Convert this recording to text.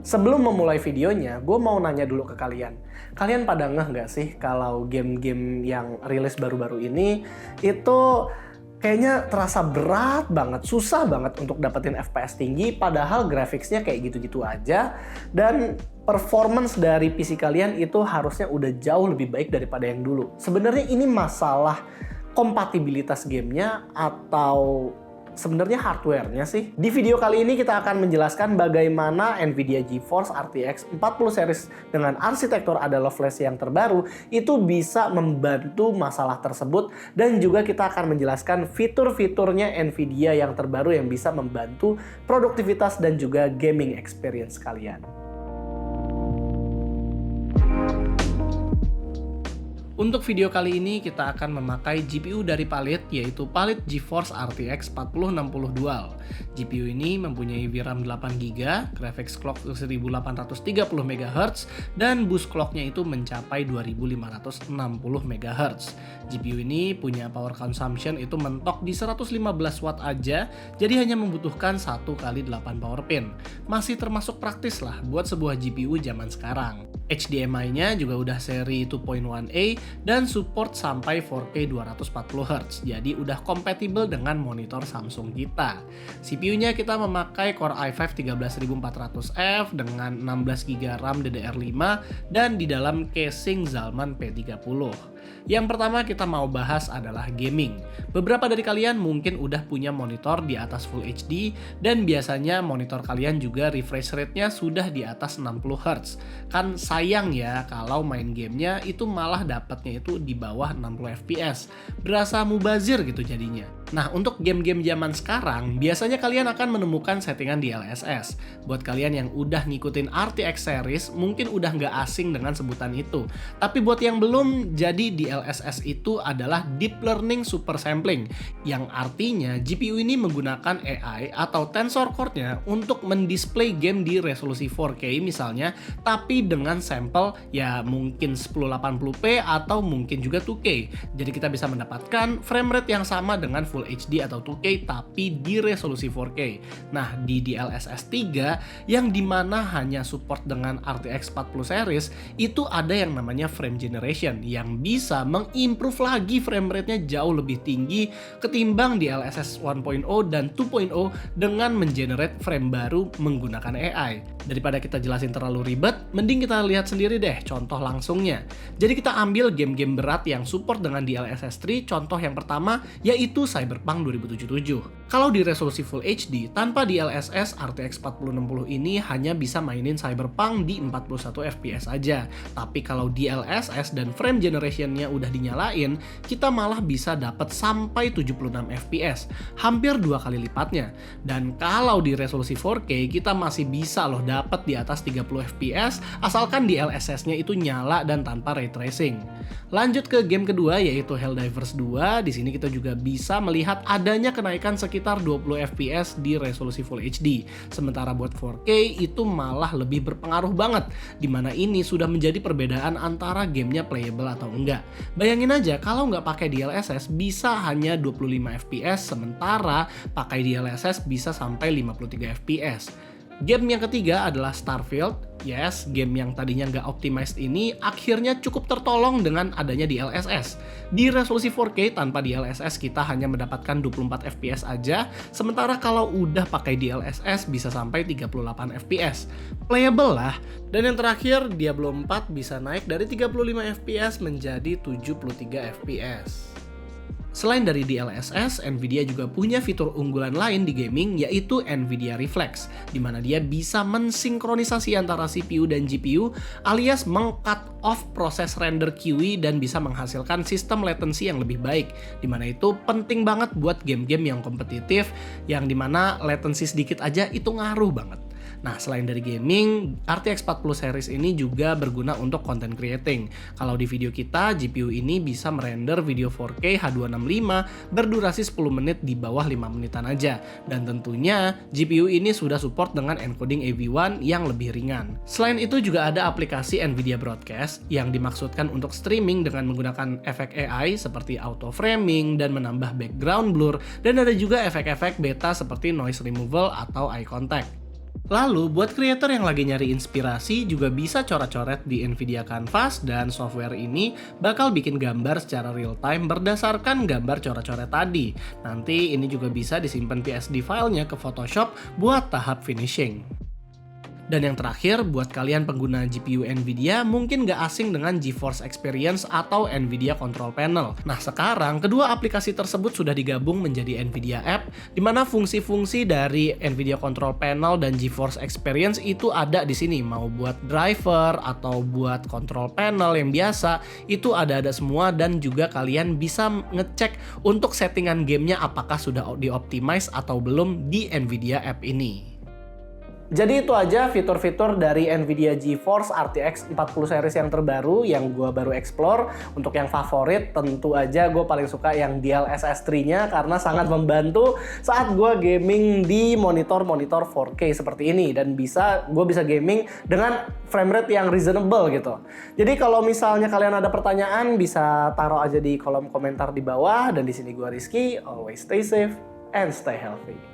Sebelum memulai videonya, gue mau nanya dulu ke kalian. Kalian pada ngeh nggak sih kalau game-game yang rilis baru-baru ini itu kayaknya terasa berat banget, susah banget untuk dapetin FPS tinggi, padahal grafiksnya kayak gitu-gitu aja, dan performance dari PC kalian itu harusnya udah jauh lebih baik daripada yang dulu. Sebenarnya ini masalah kompatibilitas gamenya atau sebenarnya hardware-nya sih? Di video kali ini kita akan menjelaskan bagaimana Nvidia GeForce RTX 40 series dengan arsitektur Ada Lovelace yang terbaru itu bisa membantu masalah tersebut, dan juga kita akan menjelaskan fitur-fiturnya Nvidia yang terbaru yang bisa membantu produktivitas dan juga gaming experience kalian. Untuk video kali ini kita akan memakai GPU dari Palit, yaitu Palit GeForce RTX 4060 Dual. GPU ini mempunyai VRAM 8GB, graphics clock 1830 MHz, dan boost clocknya itu mencapai 2560 MHz. GPU ini punya power consumption itu mentok di 115 Watt aja, jadi hanya membutuhkan 1x8 power pin. Masih termasuk praktis lah buat sebuah GPU zaman sekarang. HDMI-nya juga udah seri 2.1A dan support sampai 4K 240Hz, jadi udah kompatibel dengan monitor Samsung kita. CPU-nya kita memakai Core i5 13400F dengan 16GB RAM DDR5 dan di dalam casing Zalman P30. Yang pertama kita mau bahas adalah gaming. Beberapa dari kalian mungkin udah punya monitor di atas Full HD, dan biasanya monitor kalian juga refresh rate-nya sudah di atas 60Hz. Kan sayang ya kalau main gamenya itu malah dapatnya itu di bawah 60 FPS. Berasa mubazir gitu jadinya. Nah, untuk game-game zaman sekarang, biasanya kalian akan menemukan settingan DLSS. Buat kalian yang udah ngikutin RTX series, mungkin udah nggak asing dengan sebutan itu. Tapi buat yang belum, jadi DLSS itu adalah Deep Learning Super Sampling, yang artinya GPU ini menggunakan AI atau Tensor Core-nya untuk mendisplay game di resolusi 4K misalnya, tapi dengan sampel ya mungkin 1080p atau mungkin juga 2K. Jadi kita bisa mendapatkan frame rate yang sama dengan Full HD atau 2K tapi di resolusi 4K. Nah, di DLSS 3 yang dimana hanya support dengan RTX 40 series, itu ada yang namanya frame generation yang bisa mengimprove lagi frame rate-nya jauh lebih tinggi ketimbang DLSS 1.0 dan 2.0 dengan mengenerate frame baru menggunakan AI. Daripada kita jelasin terlalu ribet, mending kita lihat sendiri deh contoh langsungnya. Jadi kita ambil game-game berat yang support dengan DLSS 3, contoh yang pertama yaitu Cyberpunk 2077. Kalau di resolusi Full HD, tanpa DLSS, RTX 4060 ini hanya bisa mainin Cyberpunk di 41 FPS aja. Tapi kalau DLSS dan frame generation-nya udah dinyalain, kita malah bisa dapat sampai 76 FPS, hampir 2 kali lipatnya. Dan kalau di resolusi 4K, kita masih bisa loh dapat di atas 30 FPS, asalkan DLSS-nya itu nyala dan tanpa ray tracing. Lanjut ke game kedua yaitu Helldivers 2. Di sini kita juga bisa melihat adanya kenaikan sekitar 20 FPS di resolusi Full HD. Sementara buat 4K itu malah lebih berpengaruh banget, dimana ini sudah menjadi perbedaan antara gamenya playable atau enggak. Bayangin aja kalau nggak pakai DLSS bisa hanya 25 FPS, sementara pakai DLSS bisa sampai 53 FPS. Game yang ketiga adalah Starfield. Yes, game yang tadinya nggak optimized ini akhirnya cukup tertolong dengan adanya DLSS. Di resolusi 4K tanpa DLSS kita hanya mendapatkan 24 FPS aja, sementara kalau udah pakai DLSS bisa sampai 38 FPS. Playable lah. Dan yang terakhir, Diablo 4 bisa naik dari 35 FPS menjadi 73 FPS. Selain dari DLSS, Nvidia juga punya fitur unggulan lain di gaming yaitu Nvidia Reflex, di mana dia bisa mensinkronisasi antara CPU dan GPU alias meng-cut off proses render QE dan bisa menghasilkan sistem latency yang lebih baik, di mana itu penting banget buat game-game yang kompetitif yang dimana latency sedikit aja itu ngaruh banget. Nah, selain dari gaming, RTX 40 series ini juga berguna untuk content creating. Kalau di video kita, GPU ini bisa merender video 4K H265 berdurasi 10 menit di bawah 5 menitan aja. Dan tentunya, GPU ini sudah support dengan encoding AV1 yang lebih ringan. Selain itu juga ada aplikasi Nvidia Broadcast yang dimaksudkan untuk streaming dengan menggunakan efek AI seperti auto framing dan menambah background blur, dan ada juga efek-efek beta seperti noise removal atau eye contact. Lalu, buat kreator yang lagi nyari inspirasi juga bisa coret-coret di Nvidia Canvas, dan software ini bakal bikin gambar secara real time berdasarkan gambar coret-coret tadi. Nanti ini juga bisa disimpan PSD filenya ke Photoshop buat tahap finishing. Dan yang terakhir, buat kalian pengguna GPU Nvidia mungkin nggak asing dengan GeForce Experience atau Nvidia Control Panel. Nah sekarang, kedua aplikasi tersebut sudah digabung menjadi Nvidia App, di mana fungsi-fungsi dari Nvidia Control Panel dan GeForce Experience itu ada di sini. Mau buat driver atau buat control panel yang biasa, itu ada semua, dan juga kalian bisa ngecek untuk settingan gamenya apakah sudah di-optimize atau belum di Nvidia App ini. Jadi itu aja fitur-fitur dari Nvidia GeForce RTX 40 series yang terbaru yang gue baru explore. Untuk yang favorit tentu aja gue paling suka yang DLSS 3-nya karena sangat membantu saat gue gaming di monitor-monitor 4K seperti ini, dan gue bisa gaming dengan frame rate yang reasonable gitu. Jadi kalau misalnya kalian ada pertanyaan bisa taruh aja di kolom komentar di bawah, dan di sini gue Rizky, always stay safe and stay healthy.